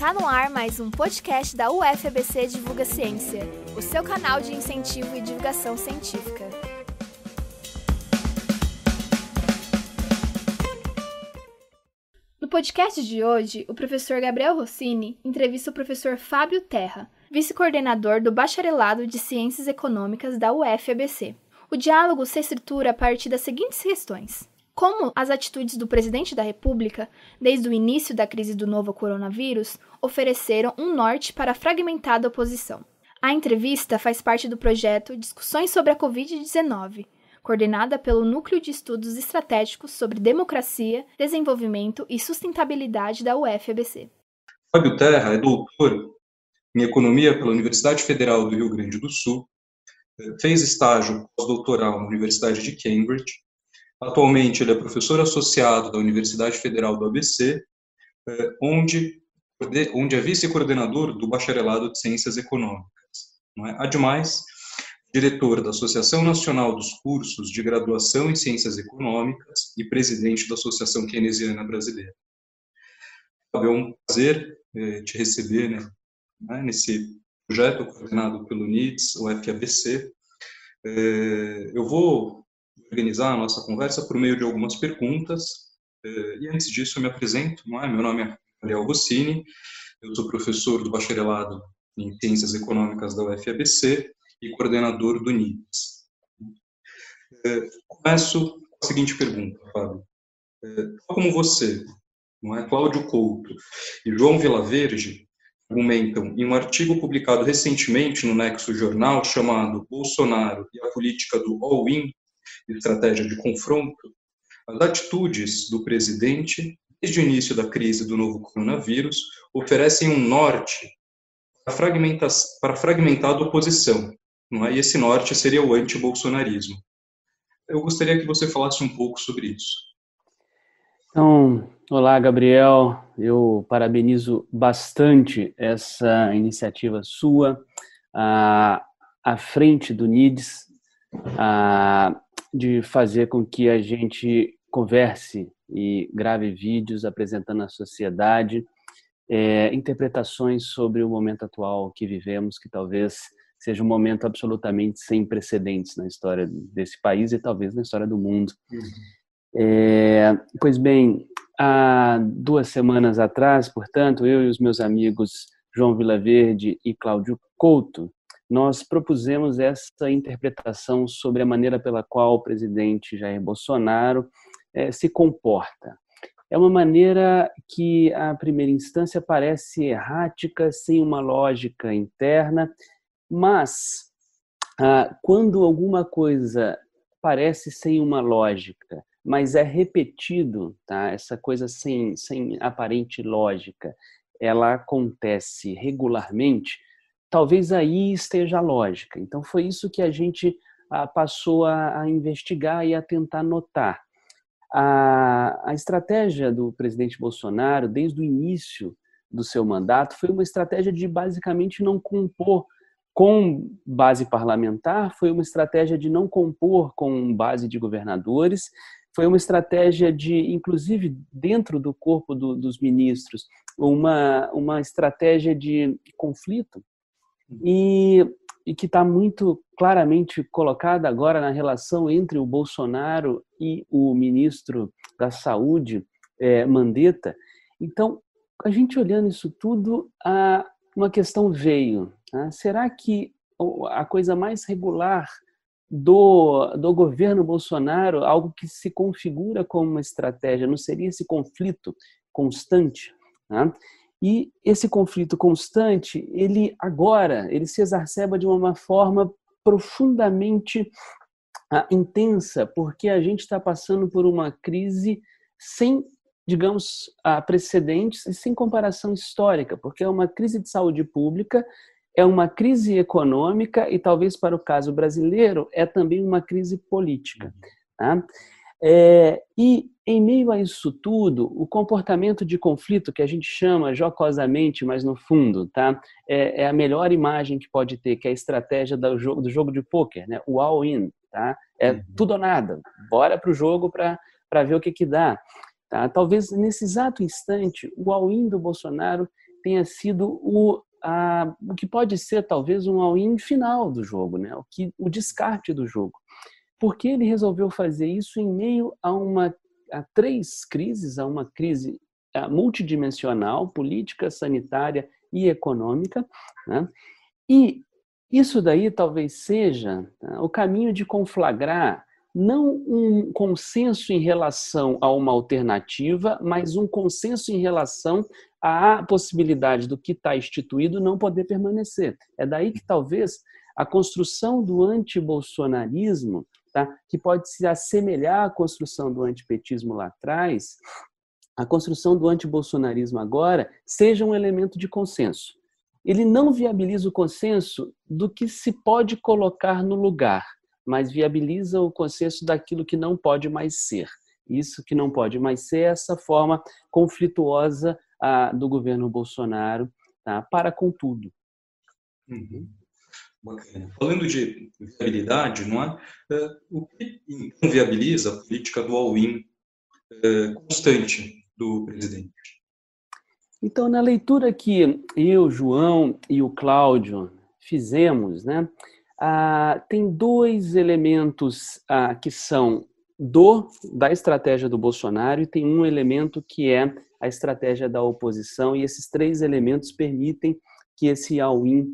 Tá no ar mais um podcast da UFABC Divulga Ciência, o seu canal de incentivo e divulgação científica. No podcast de hoje, o professor Gabriel Rossini entrevista o professor Fábio Terra, vice-coordenador do Bacharelado de Ciências Econômicas da UFABC. O diálogo se estrutura a partir das seguintes questões: como as atitudes do presidente da República, desde o início da crise do novo coronavírus, ofereceram um norte para a fragmentada oposição. A entrevista faz parte do projeto Discussões sobre a Covid-19, coordenada pelo Núcleo de Estudos Estratégicos sobre Democracia, Desenvolvimento e Sustentabilidade da UFABC. Fábio Terra é doutor em Economia pela Universidade Federal do Rio Grande do Sul, fez estágio pós-doutoral na Universidade de Cambridge. Atualmente, ele é professor associado da Universidade Federal do ABC, onde é vice-coordenador do Bacharelado de Ciências Econômicas. Ademais, diretor da Associação Nacional dos Cursos de Graduação em Ciências Econômicas e presidente da Associação Keynesiana Brasileira. É um prazer te receber nesse projeto coordenado pelo NIDS, o FABC. Eu vou organizar a nossa conversa por meio de algumas perguntas, e antes disso eu me apresento. Meu nome é Gabriel Rossini, eu sou professor do Bacharelado em Ciências Econômicas da UFABC e coordenador do NIDS. Começo com a seguinte pergunta, Fábio. Como você, Cláudio Couto e João Vilaverde argumentam em um artigo publicado recentemente no Nexo Jornal chamado Bolsonaro e a Política do All-in, estratégia de confronto, as atitudes do presidente, desde o início da crise do novo coronavírus, oferecem um norte para a fragmentada oposição, e esse norte seria o anti-bolsonarismo. Eu gostaria que você falasse um pouco sobre isso. Então, olá, Gabriel. Eu parabenizo bastante essa iniciativa sua, à frente do NIDS, de fazer com que a gente converse e grave vídeos apresentando à sociedade interpretações sobre o momento atual que vivemos, que talvez seja um momento absolutamente sem precedentes na história desse país e talvez na história do mundo. Pois bem, há 2 semanas atrás, portanto, eu e os meus amigos João Vilaverde e Cláudio Couto, nós propusemos essa interpretação sobre a maneira pela qual o presidente Jair Bolsonaro se comporta. É uma maneira que, à primeira instância, parece errática, sem uma lógica interna, mas quando alguma coisa parece sem uma lógica, mas é repetido, essa coisa sem aparente lógica, ela acontece regularmente, talvez aí esteja a lógica. Então, foi isso que a gente passou a investigar e a tentar notar. A estratégia do presidente Bolsonaro, desde o início do seu mandato, foi uma estratégia de basicamente não compor com base parlamentar, foi uma estratégia de não compor com base de governadores, foi uma estratégia de, inclusive, dentro do corpo dos ministros, uma estratégia de conflito, e que está muito claramente colocada agora na relação entre o Bolsonaro e o ministro da Saúde, Mandetta. Então, a gente olhando isso tudo, uma questão veio. Será que a coisa mais regular do governo Bolsonaro, algo que se configura como uma estratégia, não seria esse conflito constante? E esse conflito constante, ele se exacerba de uma forma profundamente intensa, porque a gente está passando por uma crise sem, digamos, precedentes e sem comparação histórica, porque é uma crise de saúde pública, é uma crise econômica e, talvez para o caso brasileiro, é também uma crise política. E, em meio a isso tudo, o comportamento de conflito, que a gente chama jocosamente, mas no fundo é a melhor imagem que pode ter, que é a estratégia do jogo de pôquer, o all-in. É tudo ou nada, bora para o jogo para ver o que dá. Talvez nesse exato instante, o all-in do Bolsonaro tenha sido o que pode ser talvez um all-in final do jogo, né? O descarte do jogo. Por que ele resolveu fazer isso em meio a três crises, a uma crise multidimensional, política, sanitária e econômica, né? E isso daí talvez seja o caminho de conflagrar não um consenso em relação a uma alternativa, mas um consenso em relação à possibilidade do que está instituído não poder permanecer. É daí que talvez a construção do antibolsonarismo, tá, que pode se assemelhar à construção do antipetismo lá atrás, a construção do antibolsonarismo agora seja um elemento de consenso. Ele não viabiliza o consenso do que se pode colocar no lugar, mas viabiliza o consenso daquilo que não pode mais ser. Isso que não pode mais ser é essa forma conflituosa do governo Bolsonaro, tá, para com tudo. Uhum. Bacana. Falando de viabilidade, não é? O que então viabiliza a política do all-in constante do presidente? Então, na leitura que eu, João e o Cláudio fizemos, né, tem dois elementos que são da estratégia do Bolsonaro e tem um elemento que é a estratégia da oposição, e esses três elementos permitem que esse all-in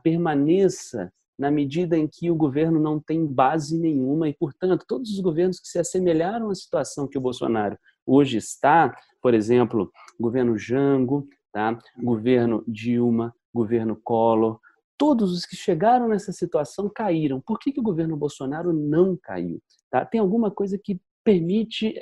permaneça na medida em que o governo não tem base nenhuma e, portanto, todos os governos que se assemelharam à situação que o Bolsonaro hoje está, por exemplo, governo Jango, tá? Governo Dilma, governo Collor, todos os que chegaram nessa situação caíram. Por que o governo Bolsonaro não caiu? Tá? Tem alguma coisa que permite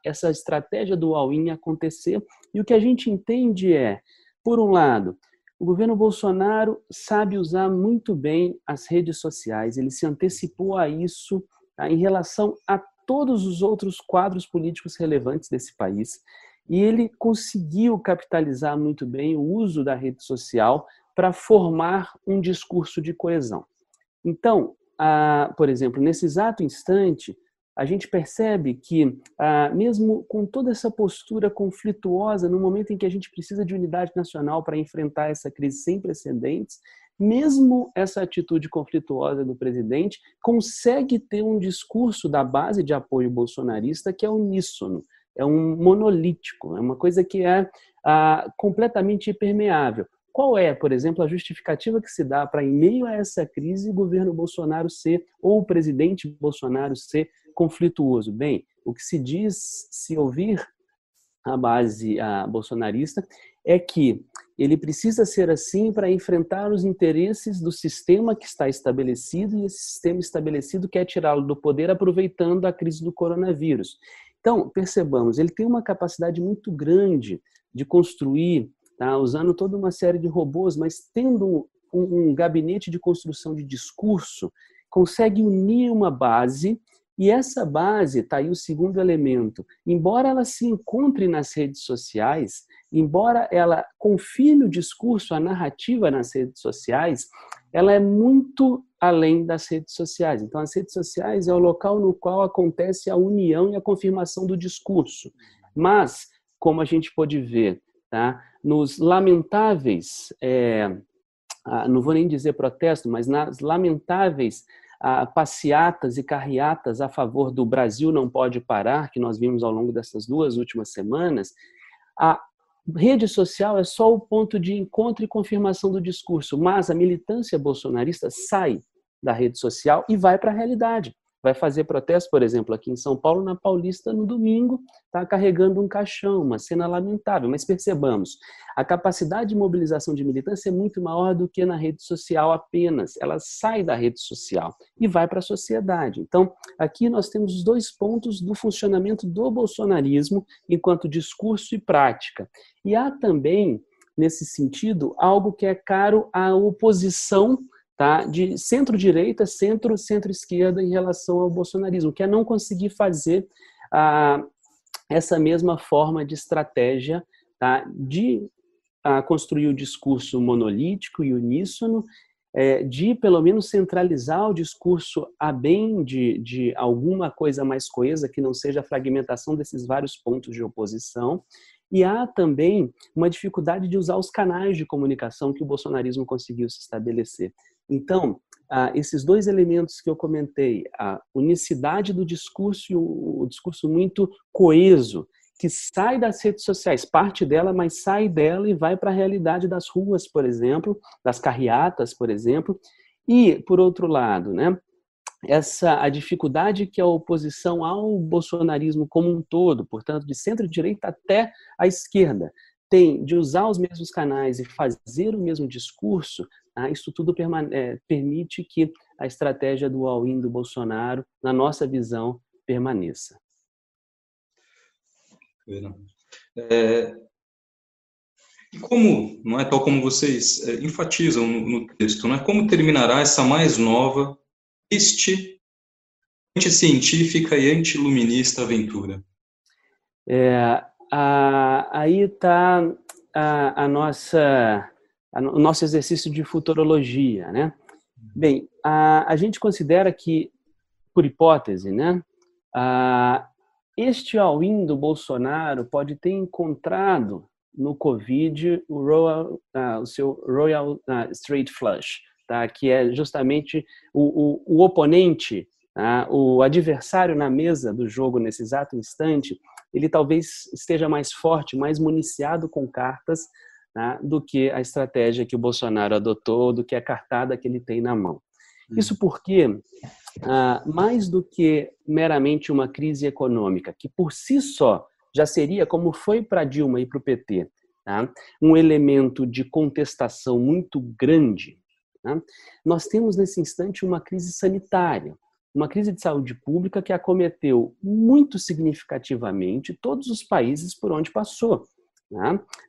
essa estratégia do all-in acontecer, e o que a gente entende é, por um lado, o governo Bolsonaro sabe usar muito bem as redes sociais, ele se antecipou a isso, tá, em relação a todos os outros quadros políticos relevantes desse país, e ele conseguiu capitalizar muito bem o uso da rede social para formar um discurso de coesão. Então, por exemplo, nesse exato instante, a gente percebe que, mesmo com toda essa postura conflituosa, no momento em que a gente precisa de unidade nacional para enfrentar essa crise sem precedentes, mesmo essa atitude conflituosa do presidente consegue ter um discurso da base de apoio bolsonarista que é uníssono, é um monolítico, é uma coisa que é completamente impermeável. Qual é, por exemplo, a justificativa que se dá para, em meio a essa crise, o governo Bolsonaro ser, ou o presidente Bolsonaro ser conflituoso? Bem, o que se diz, se ouvir a base bolsonarista, é que ele precisa ser assim para enfrentar os interesses do sistema que está estabelecido, e esse sistema estabelecido quer tirá-lo do poder aproveitando a crise do coronavírus. Então, percebamos, ele tem uma capacidade muito grande de construir, tá, usando toda uma série de robôs, mas tendo um gabinete de construção de discurso, consegue unir uma base. E essa base, está aí o segundo elemento, embora ela se encontre nas redes sociais, embora ela confirme o discurso, a narrativa nas redes sociais, ela é muito além das redes sociais. Então, as redes sociais é o local no qual acontece a união e a confirmação do discurso. Mas, como a gente pode ver, tá, nos lamentáveis, não vou nem dizer protesto, mas nas lamentáveis passeatas e carreatas a favor do Brasil não pode parar, que nós vimos ao longo dessas 2 últimas semanas, a rede social é só o ponto de encontro e confirmação do discurso, mas a militância bolsonarista sai da rede social e vai para a realidade. Vai fazer protesto, por exemplo, aqui em São Paulo, na Paulista, no domingo, está carregando um caixão, uma cena lamentável. Mas percebamos, a capacidade de mobilização de militância é muito maior do que na rede social apenas. Ela sai da rede social e vai para a sociedade. Então, aqui nós temos os 2 pontos do funcionamento do bolsonarismo enquanto discurso e prática. E há também, nesse sentido, algo que é caro à oposição, tá, de centro-direita, centro-esquerda em relação ao bolsonarismo, que é não conseguir fazer essa mesma forma de estratégia, tá, de construir o discurso monolítico e uníssono, de pelo menos centralizar o discurso a bem de alguma coisa mais coesa, que não seja a fragmentação desses vários pontos de oposição, E há também uma dificuldade de usar os canais de comunicação que o bolsonarismo conseguiu se estabelecer. Então, esses dois elementos que eu comentei, a unicidade do discurso e o discurso muito coeso, que sai das redes sociais, parte dela, mas sai dela e vai para a realidade das ruas, por exemplo, das carreatas, por exemplo. E, por outro lado, né, a dificuldade que a oposição ao bolsonarismo como um todo, portanto, de centro-direita até a esquerda, tem de usar os mesmos canais e fazer o mesmo discurso, isso tudo permite que a estratégia do all-in do Bolsonaro, na nossa visão, permaneça. E como, não é, tal como vocês enfatizam no texto, não é, como terminará essa mais nova, triste, anticientífica e antiluminista aventura? Aí está o nosso exercício de futurologia, né? Bem, a gente considera que, por hipótese, né, este all-in do Bolsonaro pode ter encontrado no Covid o seu Royal Straight Flush, tá? Que é justamente o oponente, o adversário na mesa do jogo nesse exato instante, ele talvez esteja mais forte, mais municiado com cartas, do que a estratégia que o Bolsonaro adotou, do que a cartada que ele tem na mão. Isso porque, mais do que meramente uma crise econômica, que por si só já seria, como foi para Dilma e para o PT, um elemento de contestação muito grande, nós temos nesse instante uma crise sanitária, uma crise de saúde pública que acometeu muito significativamente todos os países por onde passou.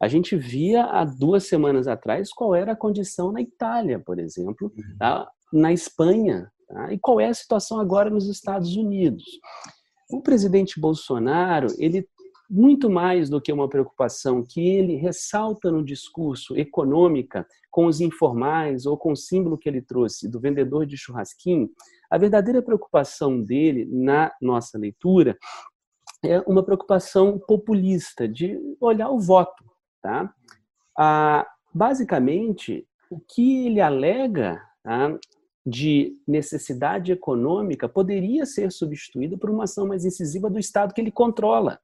A gente via há 2 semanas atrás qual era a condição na Itália, por exemplo, na Espanha, e qual é a situação agora nos Estados Unidos. O presidente Bolsonaro, ele, muito mais do que uma preocupação que ele ressalta no discurso econômica com os informais ou com o símbolo que ele trouxe do vendedor de churrasquinho, a verdadeira preocupação dele, na nossa leitura, é uma preocupação populista, de olhar o voto. Basicamente, o que ele alega de necessidade econômica poderia ser substituído por uma ação mais incisiva do Estado que ele controla.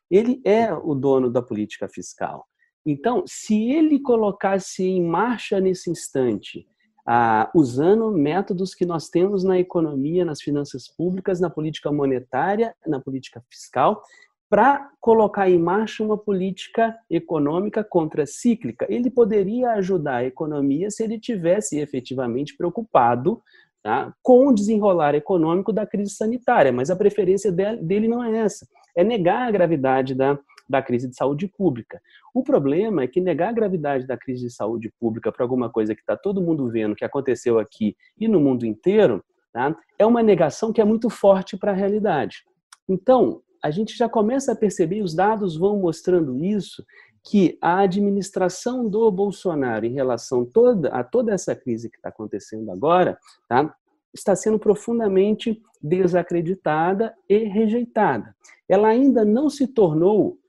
Ele é o dono da política fiscal. Então, se ele colocasse em marcha nesse instante, usando métodos que nós temos na economia, nas finanças públicas, na política monetária, na política fiscal, para colocar em marcha uma política econômica contracíclica, ele poderia ajudar a economia se ele tivesse efetivamente preocupado com o desenrolar econômico da crise sanitária, mas a preferência dele não é essa, é negar a gravidade da crise de saúde pública. O problema é que negar a gravidade da crise de saúde pública para alguma coisa que está todo mundo vendo que aconteceu aqui e no mundo inteiro, é uma negação que é muito forte para a realidade. Então, a gente já começa a perceber, os dados vão mostrando isso, que a administração do Bolsonaro em relação a toda essa crise que está acontecendo agora, está sendo profundamente desacreditada e rejeitada. Ela ainda não se tornou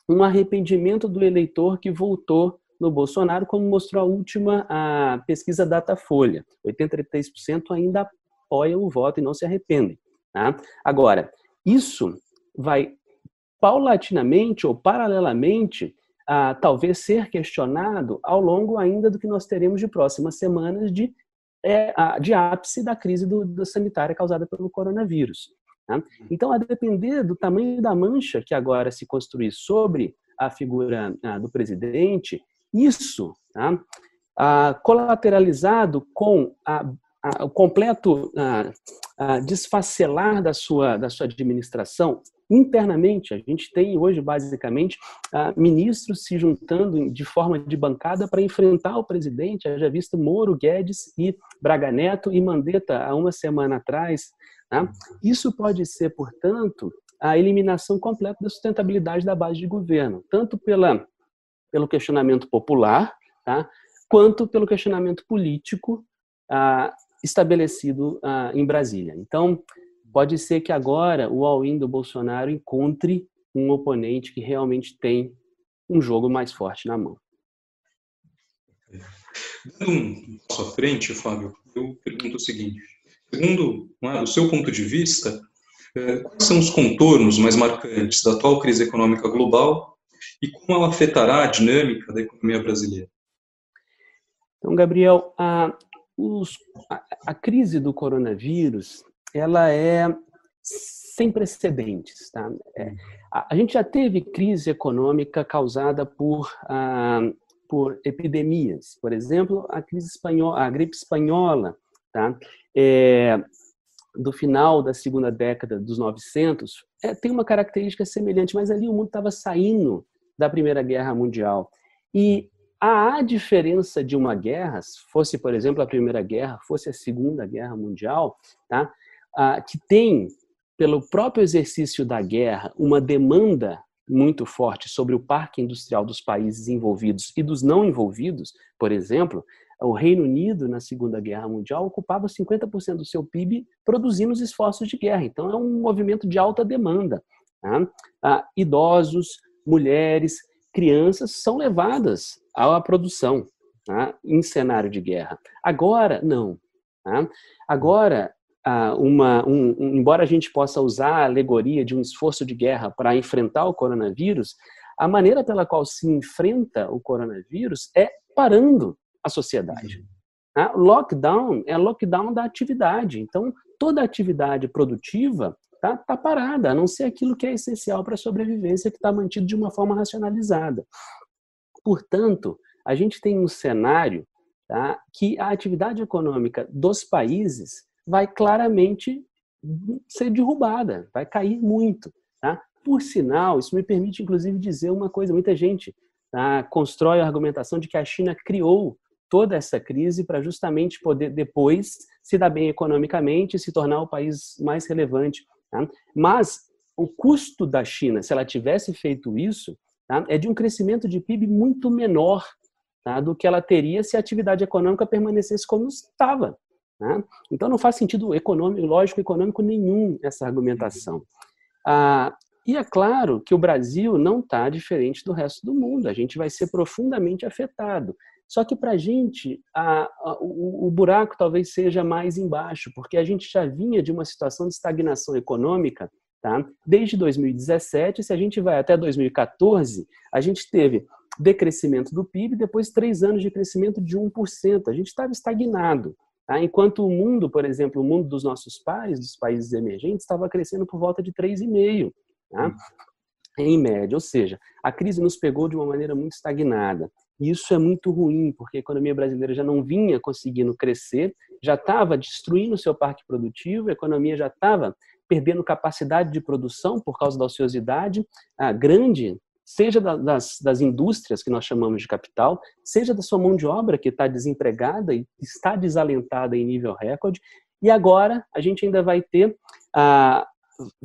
um arrependimento do eleitor que votou no Bolsonaro, como mostrou a última pesquisa Datafolha. 83% ainda apoiam o voto e não se arrependem. Agora, isso vai paulatinamente ou paralelamente talvez ser questionado ao longo ainda do que nós teremos de próximas semanas de ápice da crise sanitária causada pelo coronavírus. Então, a depender do tamanho da mancha que agora se construir sobre a figura do presidente, isso, colateralizado com o completo desfacelar da sua administração, internamente, a gente tem hoje, basicamente, ministros se juntando de forma de bancada para enfrentar o presidente, haja visto Moro, Guedes e Braga Neto e Mandetta há uma semana atrás. Isso pode ser, portanto, a eliminação completa da sustentabilidade da base de governo, tanto pelo questionamento popular, quanto pelo questionamento político estabelecido em Brasília. Então, pode ser que agora o all-in do Bolsonaro encontre um oponente que realmente tem um jogo mais forte na mão. Dando um passo à frente, Fábio, eu pergunto o seguinte: segundo, do seu ponto de vista, quais são os contornos mais marcantes da atual crise econômica global e como ela afetará a dinâmica da economia brasileira? Então, Gabriel, a crise do coronavírus, ela é sem precedentes. Tá? A gente já teve crise econômica causada por epidemias. Por exemplo, a gripe espanhola, tá? Do final da segunda década dos 900, tem uma característica semelhante, mas ali o mundo estava saindo da Primeira Guerra Mundial. E a diferença de uma guerra, fosse, por exemplo, a Primeira Guerra, fosse a Segunda Guerra Mundial, tá? Que tem, pelo próprio exercício da guerra, uma demanda muito forte sobre o parque industrial dos países envolvidos e dos não envolvidos. Por exemplo, o Reino Unido, na Segunda Guerra Mundial, ocupava 50% do seu PIB produzindo os esforços de guerra. Então, é um movimento de alta demanda. Tá? Idosos, mulheres, crianças são levadas à produção, tá? Em cenário de guerra. Agora, não. Tá? Agora, embora a gente possa usar a alegoria de um esforço de guerra para enfrentar o coronavírus, a maneira pela qual se enfrenta o coronavírus é parando a sociedade. Tá? Lockdown é lockdown da atividade. Então, toda atividade produtiva está parada, a não ser aquilo que é essencial para a sobrevivência, que está mantido de uma forma racionalizada. Portanto, a gente tem um cenário, tá, que a atividade econômica dos países vai claramente ser derrubada, vai cair muito. Tá? Por sinal, isso me permite, inclusive, dizer uma coisa: muita gente constrói a argumentação de que a China criou toda essa crise para justamente poder depois se dar bem economicamente e se tornar o país mais relevante. Tá? Mas o custo da China, se ela tivesse feito isso, tá, é de um crescimento de PIB muito menor, tá, do que ela teria se a atividade econômica permanecesse como estava. Tá? Então não faz sentido lógico-econômico nenhum essa argumentação. E é claro que o Brasil não está diferente do resto do mundo, a gente vai ser profundamente afetado. Só que para a gente, o buraco talvez seja mais embaixo, porque a gente já vinha de uma situação de estagnação econômica, tá? Desde 2017, se a gente vai até 2014, a gente teve decrescimento do PIB, depois 3 anos de crescimento de 1%. A gente estava estagnado. Tá? Enquanto o mundo, por exemplo, o mundo dos nossos pares, dos países emergentes, estava crescendo por volta de 3,5%. Tá? Em média, ou seja, a crise nos pegou de uma maneira muito estagnada. E isso é muito ruim, porque a economia brasileira já não vinha conseguindo crescer, já estava destruindo o seu parque produtivo, a economia já estava perdendo capacidade de produção por causa da ociosidade grande, seja das indústrias que nós chamamos de capital, seja da sua mão de obra que está desempregada e está desalentada em nível recorde. E agora a gente ainda vai ter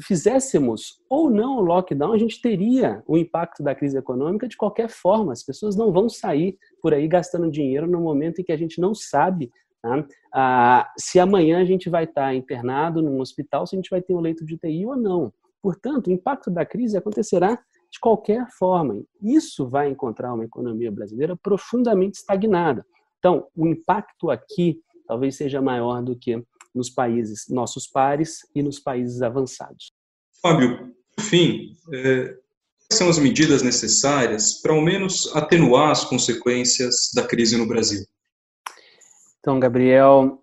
fizéssemos ou não o lockdown, a gente teria o impacto da crise econômica de qualquer forma. As pessoas não vão sair por aí gastando dinheiro no momento em que a gente não sabe, tá, se amanhã a gente vai estar internado num hospital, se a gente vai ter um leito de UTI ou não. Portanto, o impacto da crise acontecerá de qualquer forma. Isso vai encontrar uma economia brasileira profundamente estagnada. Então, o impacto aqui talvez seja maior do que nos países, nossos pares e nos países avançados. Fábio, por fim, quais são as medidas necessárias para ao menos atenuar as consequências da crise no Brasil? Então, Gabriel,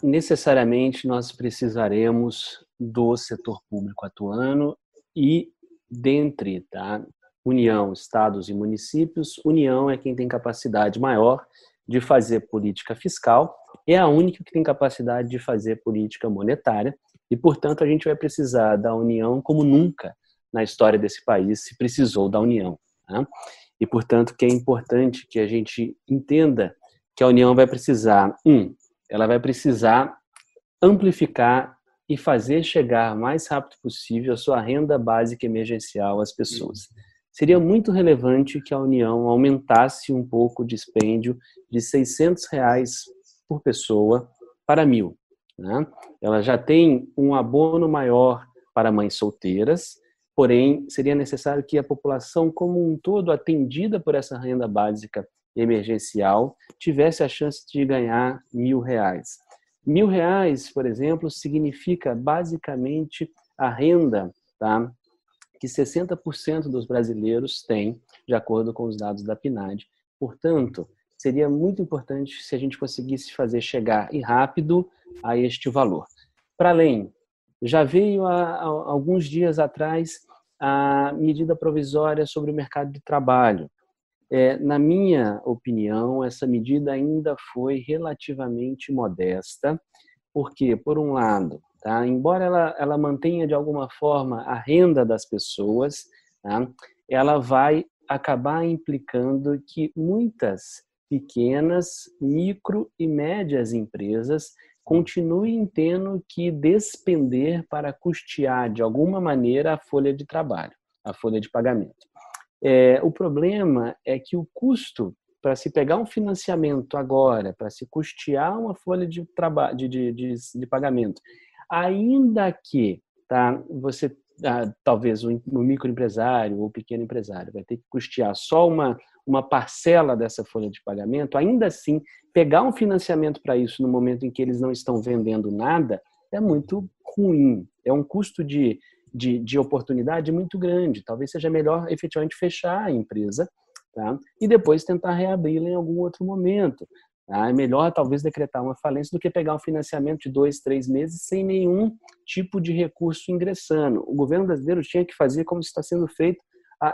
necessariamente nós precisaremos do setor público atuando e dentre, tá, União, estados e municípios, União é quem tem capacidade maior de fazer política fiscal, é a única que tem capacidade de fazer política monetária e, portanto, a gente vai precisar da União como nunca na história desse país se precisou da União. Tá? E, portanto, que é importante que a gente entenda que a União vai precisar, ela vai precisar amplificar e fazer chegar o mais rápido possível a sua renda básica emergencial às pessoas. Seria muito relevante que a União aumentasse um pouco o dispêndio de R$600 por pessoa para 1.000. Né? Ela já tem um abono maior para mães solteiras, Porém, seria necessário que a população como um todo, atendida por essa renda básica emergencial, tivesse a chance de ganhar R$1.000. R$1.000, por exemplo, significa basicamente a renda, tá, que 60% dos brasileiros têm, de acordo com os dados da PNAD. Portanto, seria muito importante se a gente conseguisse fazer chegar e rápido a este valor. Para além, já veio há alguns dias atrás a medida provisória sobre o mercado de trabalho. Na minha opinião, essa medida ainda foi relativamente modesta, porque, por um lado, tá, embora ela mantenha de alguma forma a renda das pessoas, tá, ela vai acabar implicando que muitas pequenas, micro e médias empresas continuem tendo que despender para custear de alguma maneira a folha de trabalho, a folha de pagamento. O problema é que o custo para se pegar um financiamento agora, para se custear uma folha de pagamento, ainda que, tá, você, talvez o microempresário ou o pequeno empresário vai ter que custear só uma parcela dessa folha de pagamento, ainda assim, pegar um financiamento para isso no momento em que eles não estão vendendo nada é muito ruim. É um custo de oportunidade muito grande. Talvez seja melhor efetivamente fechar a empresa, tá, e depois tentar reabri-la em algum outro momento. Tá? É melhor talvez decretar uma falência do que pegar um financiamento de 2, 3 meses sem nenhum tipo de recurso ingressando. O governo brasileiro tinha que fazer como está sendo feito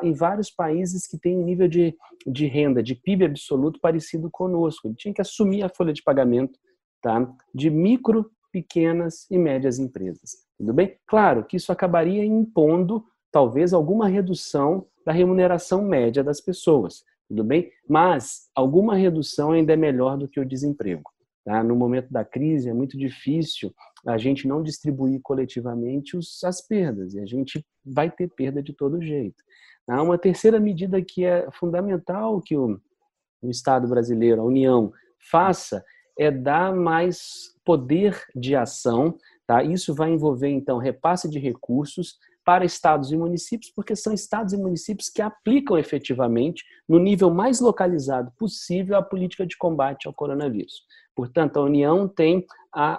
em vários países que têm um nível de renda, de PIB absoluto parecido conosco. Ele tinha que assumir a folha de pagamento, tá, de micro, pequenas e médias empresas. Tudo bem? Claro que isso acabaria impondo talvez alguma redução da remuneração média das pessoas. Tudo bem? Mas alguma redução ainda é melhor do que o desemprego. Tá? No momento da crise é muito difícil a gente não distribuir coletivamente as perdas, e a gente vai ter perda de todo jeito. Tá? Uma terceira medida que é fundamental que o Estado brasileiro, a União, faça é dar mais poder de ação. Tá? Isso vai envolver, então, repasse de recursos para estados e municípios, porque são estados e municípios que aplicam efetivamente, no nível mais localizado possível, a política de combate ao coronavírus. Portanto, a União tem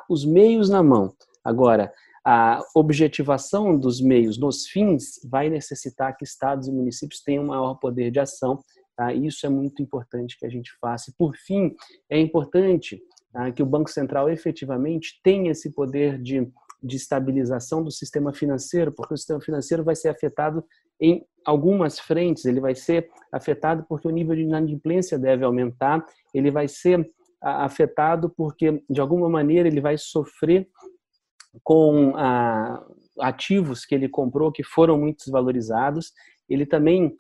os meios na mão. Agora, a objetivação dos meios nos fins vai necessitar que estados e municípios tenham maior poder de ação. Tá? Isso é muito importante que a gente faça. E, por fim, é importante que o Banco Central efetivamente tenha esse poder de estabilização do sistema financeiro, porque o sistema financeiro vai ser afetado em algumas frentes. Ele vai ser afetado porque o nível de inadimplência deve aumentar, ele vai ser afetado porque, de alguma maneira, ele vai sofrer com ativos que ele comprou que foram muito desvalorizados. Ele também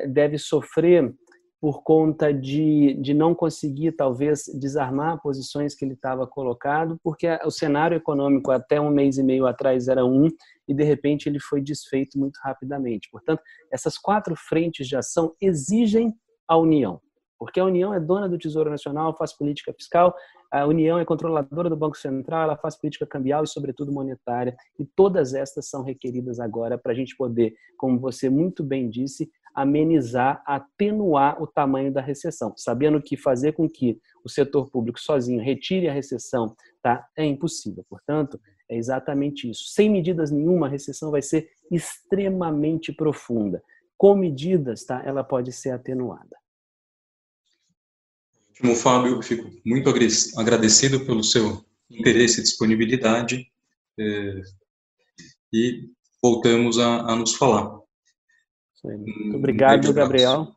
deve sofrer por conta de não conseguir, talvez, desarmar posições que ele estava colocado, porque o cenário econômico até 1 mês e meio atrás era e, de repente, ele foi desfeito muito rapidamente. Portanto, essas 4 frentes de ação exigem a União, porque a União é dona do Tesouro Nacional, faz política fiscal, a União é controladora do Banco Central, ela faz política cambial e, sobretudo, monetária, e todas estas são requeridas agora para a gente poder, como você muito bem disse, amenizar, atenuar o tamanho da recessão, sabendo que fazer com que o setor público sozinho retire a recessão, tá, é impossível. Portanto, é exatamente isso. Sem medidas nenhuma, a recessão vai ser extremamente profunda. Com medidas, tá, ela pode ser atenuada. Ótimo, Fábio, fico muito agradecido pelo seu interesse e disponibilidade e voltamos a nos falar. Muito obrigado, Gabriel.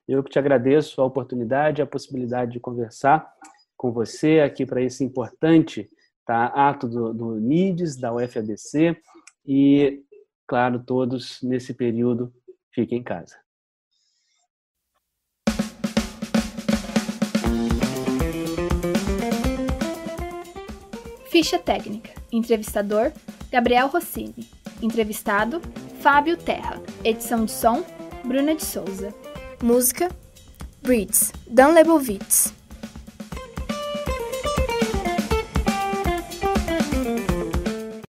Eu que te agradeço a oportunidade, a possibilidade de conversar com você aqui para esse importante, tá, ato do NIDES, da UFABC, e, claro, todos nesse período fiquem em casa. Ficha técnica. Entrevistador, Gabriel Rossini. Entrevistado, Fábio Terra. Edição de som, Bruna de Souza. Música, Breeds, Dan Lebowitz.